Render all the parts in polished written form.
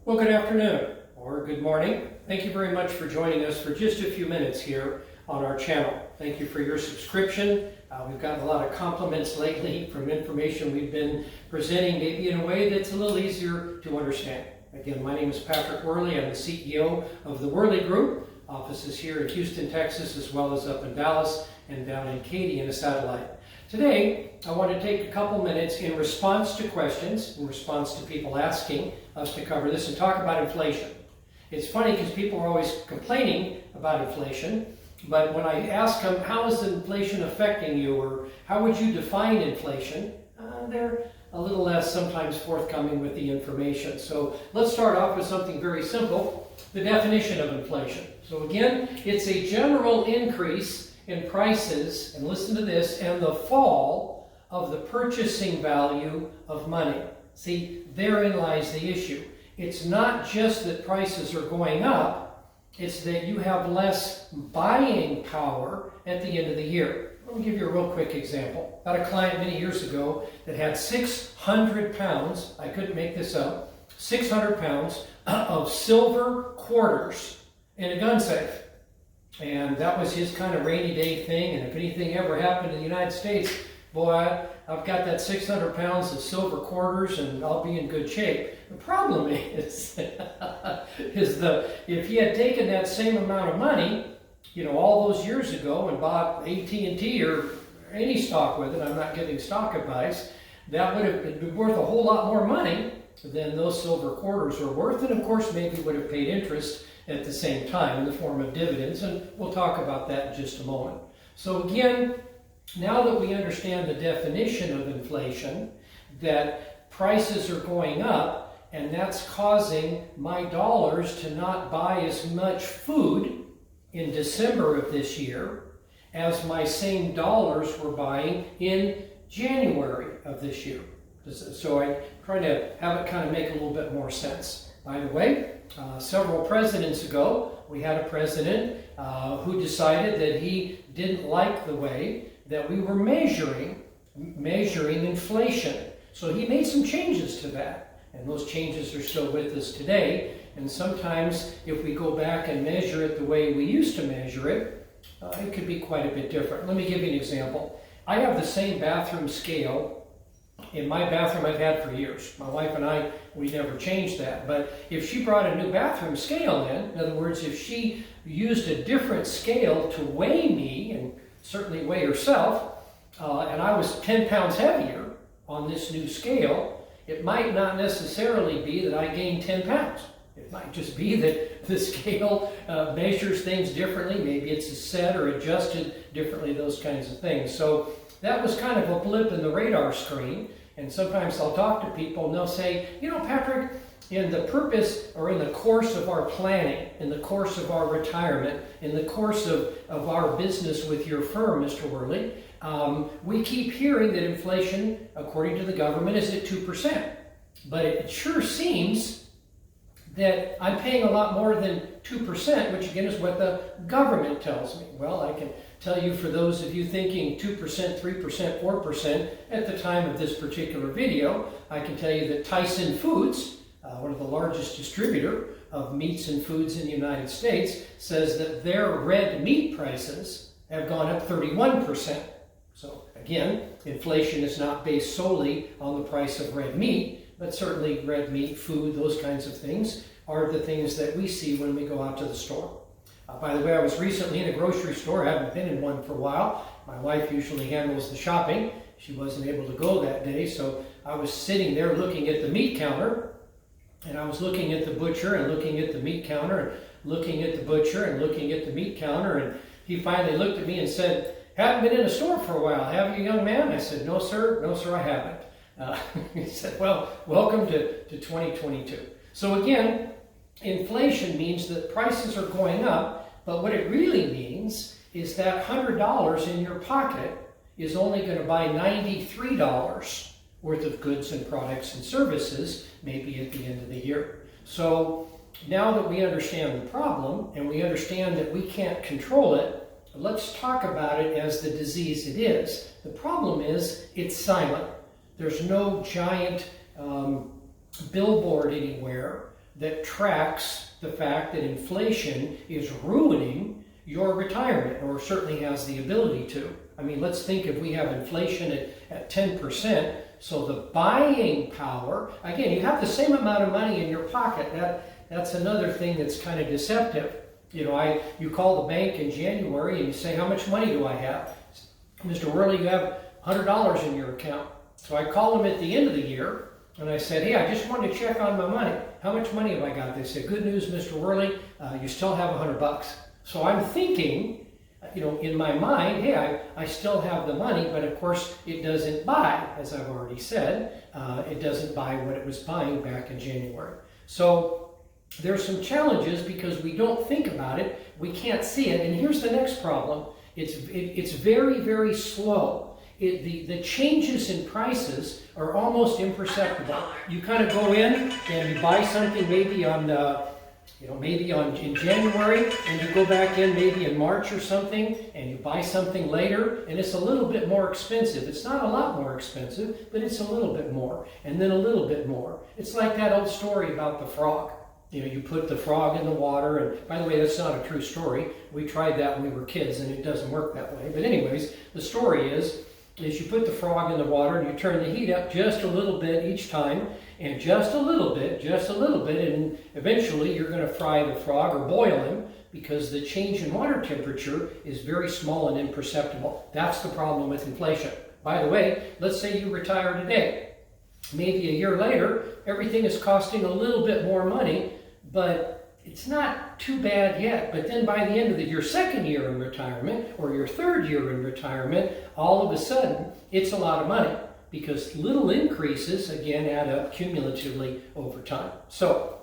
Well, good afternoon or good morning. Thank you very much for joining us for just a few minutes here on our channel. Thank you for your subscription. We've gotten a lot of compliments lately from information we've been presenting, maybe in a way that's a little easier to understand. Again, my name is Patrick Wehrly. I'm the CEO of the Wehrly Group. Offices here in Houston, Texas, as well as up in Dallas and down in Katy in a satellite. Today, I want to take a couple minutes in response to questions, in response to people asking us to cover this and talk about inflation. It's funny because people are always complaining about inflation, but when I ask them, how is inflation affecting you, or how would you define inflation, they're a little less sometimes forthcoming with the information. So let's start off with something very simple, the definition of inflation. So again, it's a general increase in prices, and listen to this, and the fall of the purchasing value of money. See, therein lies the issue. It's not just that prices are going up, it's that you have less buying power at the end of the year. Let me give you a real quick example. I had a client many years ago that had 600 pounds, I couldn't make this up, 600 pounds of silver quarters in a gun safe. And that was his kind of rainy day thing, and if anything ever happened in the United States, boy, I've got that 600 pounds of silver quarters and I'll be in good shape. The problem is, if he had taken that same amount of money, all those years ago and bought AT&T or any stock with it, I'm not giving stock advice, that would have been worth a whole lot more money than those silver quarters are worth, and of course maybe would have paid interest at the same time in the form of dividends, and we'll talk about that in just a moment. So again, now that we understand the definition of inflation, that prices are going up, and that's causing my dollars to not buy as much food in December of this year as my same dollars were buying in January of this year. So I'm trying to have it kind of make a little bit more sense. By the way, several presidents ago, we had a president who decided that he didn't like the way that we were measuring inflation. So he made some changes to that, and those changes are still with us today. And sometimes if we go back and measure it the way we used to measure it, it could be quite a bit different. Let me give you an example. I have the same bathroom scale in my bathroom I've had for years. My wife and I, we never changed that. But if she brought a new bathroom scale in other words, if she used a different scale to weigh me, and certainly weigh herself, and I was 10 pounds heavier on this new scale, it might not necessarily be that I gained 10 pounds. It might just be that the scale measures things differently. Maybe it's set or adjusted differently, those kinds of things. So that was kind of a blip in the radar screen. And sometimes I'll talk to people and they'll say, Patrick, in the purpose or in the course of our planning, in the course of our retirement, in the course of our business with your firm, Mr. Wehrly, we keep hearing that inflation, according to the government, is at 2%. But it sure seems that I'm paying a lot more than 2%, which again is what the government tells me. Well, I can tell you, for those of you thinking 2%, 3%, 4% at the time of this particular video, I can tell you that Tyson Foods, one of the largest distributor of meats and foods in the United States, says that their red meat prices have gone up 31%. So again, inflation is not based solely on the price of red meat, but certainly red meat, food, those kinds of things are the things that we see when we go out to the store. By the way, I was recently in a grocery store. I haven't been in one for a while. My wife usually handles the shopping. She wasn't able to go that day, so I was sitting there looking at the meat counter, and I was looking at the butcher and looking at the meat counter and looking at the butcher and looking at the meat counter, and he finally looked at me and said, "Haven't been in a store for a while, have you, young man?" I said, "No, sir. No, sir, I haven't." He said, "Well, welcome to 2022. So again, inflation means that prices are going up, but what it really means is that $100 in your pocket is only going to buy $93 worth of goods and products and services, maybe at the end of the year. So now that we understand the problem and we understand that we can't control it, let's talk about it as the disease it is. The problem is it's silent. There's no giant billboard anywhere that tracks the fact that inflation is ruining your retirement, or certainly has the ability to. I mean, let's think if we have inflation at 10%, so the buying power, again, you have the same amount of money in your pocket. That's another thing that's kind of deceptive. You know, you call the bank in January and you say, how much money do I have? Mr. Wehrly, you have $100 in your account. So I call them at the end of the year and I said, hey, I just wanted to check on my money. How much money have I got? They said, good news, Mr. Wehrly, you still have $100. So I'm thinking, you know, in my mind, hey, I still have the money, but of course it doesn't buy, as I've already said, it doesn't buy what it was buying back in January. So there's some challenges because we don't think about it, we can't see it, and here's the next problem. It's very, very slow. The changes in prices are almost imperceptible. You kind of go in and you buy something maybe in January, and you go back in maybe in March or something, and you buy something later, and it's a little bit more expensive. It's not a lot more expensive, but it's a little bit more, and then a little bit more. It's like that old story about the frog. You know, you put the frog in the water, and by the way, that's not a true story. We tried that when we were kids, and it doesn't work that way. But anyways, the story is you put the frog in the water, and you turn the heat up just a little bit each time, and just a little bit, and eventually you're going to fry the frog or boil him because the change in water temperature is very small and imperceptible. That's the problem with inflation. By the way, let's say you retire today. Maybe a year later, everything is costing a little bit more money, but it's not too bad yet. But then by the end of your second year in retirement or your third year in retirement, all of a sudden, it's a lot of money because little increases, again, add up cumulatively over time. So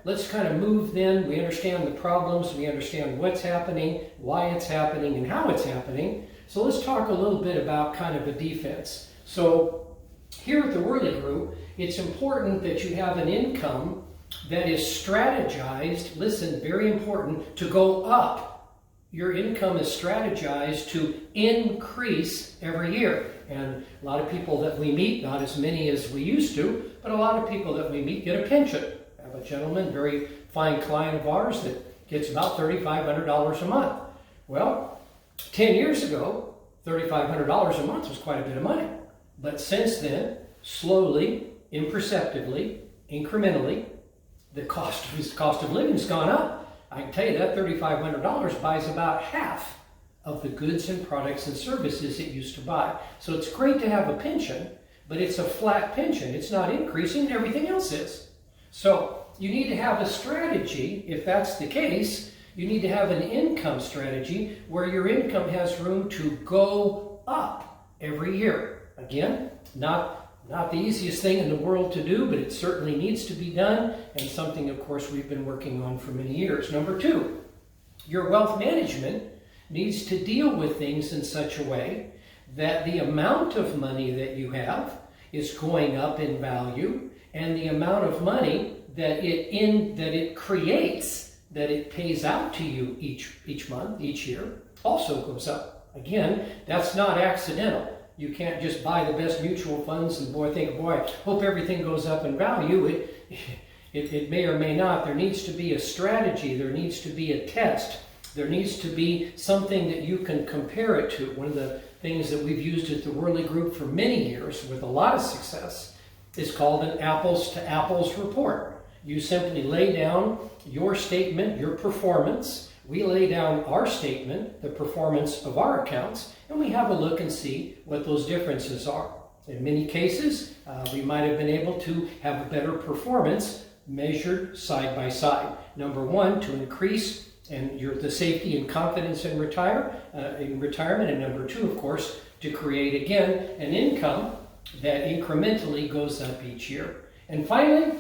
let's kind of move then. We understand the problems. We understand what's happening, why it's happening, and how it's happening. So let's talk a little bit about kind of a defense. So here at the Wehrly Group, it's important that you have an income that is strategized, listen, very important, to go up. Your income is strategized to increase every year. And a lot of people that we meet, not as many as we used to, but a lot of people that we meet get a pension. I have a gentleman, very fine client of ours, that gets about $3,500 a month. Well, 10 years ago, $3,500 a month was quite a bit of money. But since then, slowly, imperceptibly, incrementally, the cost of living has gone up. I can tell you that $3,500 buys about half of the goods and products and services it used to buy. So it's great to have a pension, but it's a flat pension. It's not increasing, everything else is. So you need to have a strategy. If that's the case, you need to have an income strategy where your income has room to go up every year. Again, not the easiest thing in the world to do, but it certainly needs to be done, and something, of course, we've been working on for many years. Number two, your wealth management needs to deal with things in such a way that the amount of money that you have is going up in value, and the amount of money that it creates, that it pays out to you each month, each year, also goes up. Again, that's not accidental. You can't just buy the best mutual funds and think, boy, hope everything goes up in value. It may or may not. There needs to be a strategy. There needs to be a test. There needs to be something that you can compare it to. One of the things that we've used at the Wehrly Group for many years with a lot of success is called an apples to apples report. You simply lay down your statement, your performance. We lay down our statement, the performance of our accounts, and we have a look and see what those differences are. In many cases, we might have been able to have a better performance measured side by side. Number one, to increase the safety and confidence in retirement, and number two, of course, to create again an income that incrementally goes up each year. And finally,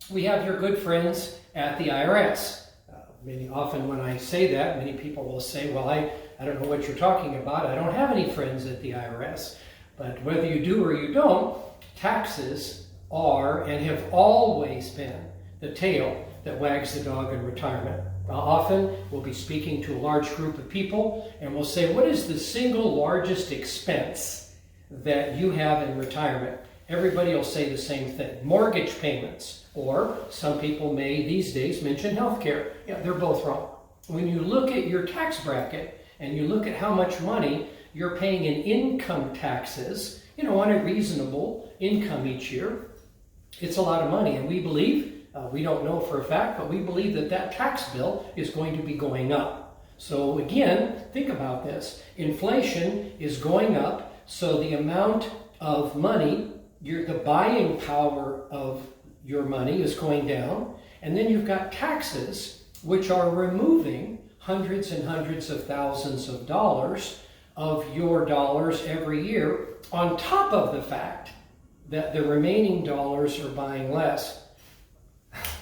we have your good friends at the IRS. Often when I say that, many people will say, well, I don't know what you're talking about. I don't have any friends at the IRS. But whether you do or you don't, taxes are and have always been the tail that wags the dog in retirement. Often we'll be speaking to a large group of people and we'll say, what is the single largest expense that you have in retirement? everybody will say the same thing. Mortgage payments, or some people may these days mention healthcare. Yeah, they're both wrong. When you look at your tax bracket and you look at how much money you're paying in income taxes, on a reasonable income each year, it's a lot of money. And we believe, we don't know for a fact, but we believe that that tax bill is going to be going up. So again, think about this. Inflation is going up, so the amount of money, the buying power of your money is going down. And then you've got taxes, which are removing hundreds and hundreds of thousands of dollars of your dollars every year, on top of the fact that the remaining dollars are buying less.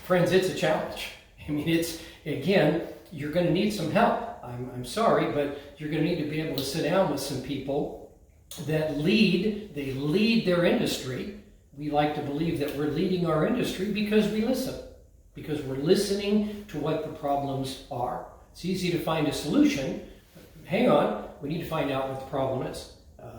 Friends, it's a challenge. I mean, again, you're going to need some help. I'm sorry, but you're going to need to be able to sit down with some people that lead their industry. We like to believe that we're leading our industry because we listen, because we're listening to what the problems are. It's easy to find a solution. Hang on, we need to find out what the problem is.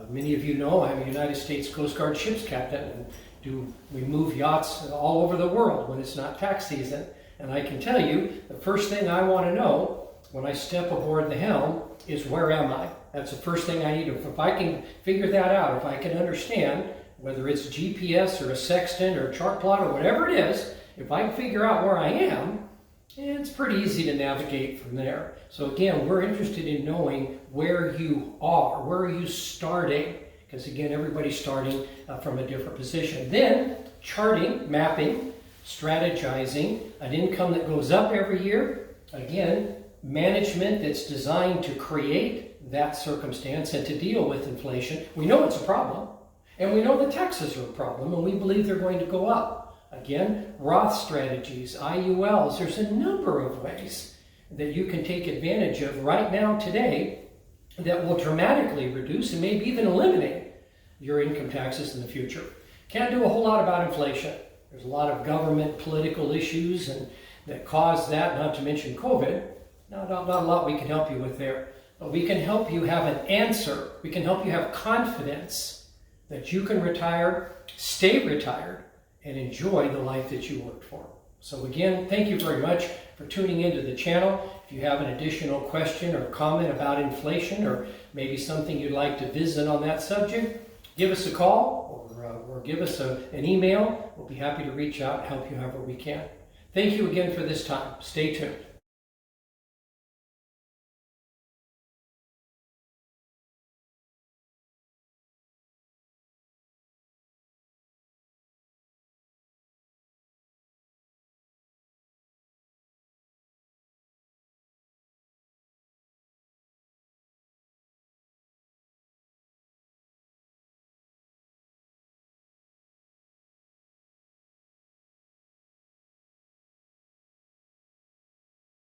Many of you know I'm a United States Coast Guard ship's captain, and we move yachts all over the world when it's not tax season. And I can tell you, the first thing I want to know when I step aboard the helm is, where am I? That's the first thing I need to, if I can figure that out, if I can understand, whether it's GPS or a sextant or a chart plot or whatever it is, if I can figure out where I am, it's pretty easy to navigate from there. So again, we're interested in knowing where you are, where are you starting? Because again, everybody's starting from a different position. Then charting, mapping, strategizing, an income that goes up every year. Again, management that's designed to create that circumstance and to deal with inflation. We know it's a problem, and we know the taxes are a problem, and we believe they're going to go up. Again, Roth strategies, IULs, there's a number of ways that you can take advantage of right now today that will dramatically reduce and maybe even eliminate your income taxes in the future. Can't do a whole lot about inflation. There's a lot of government political issues that cause that, not to mention COVID. Not a lot we can help you with there. But we can help you have an answer. We can help you have confidence that you can retire, stay retired, and enjoy the life that you worked for. So again, thank you very much for tuning into the channel. If you have an additional question or comment about inflation, or maybe something you'd like to visit on that subject, give us a call or give us an email. We'll be happy to reach out and help you however we can. Thank you again for this time. Stay tuned.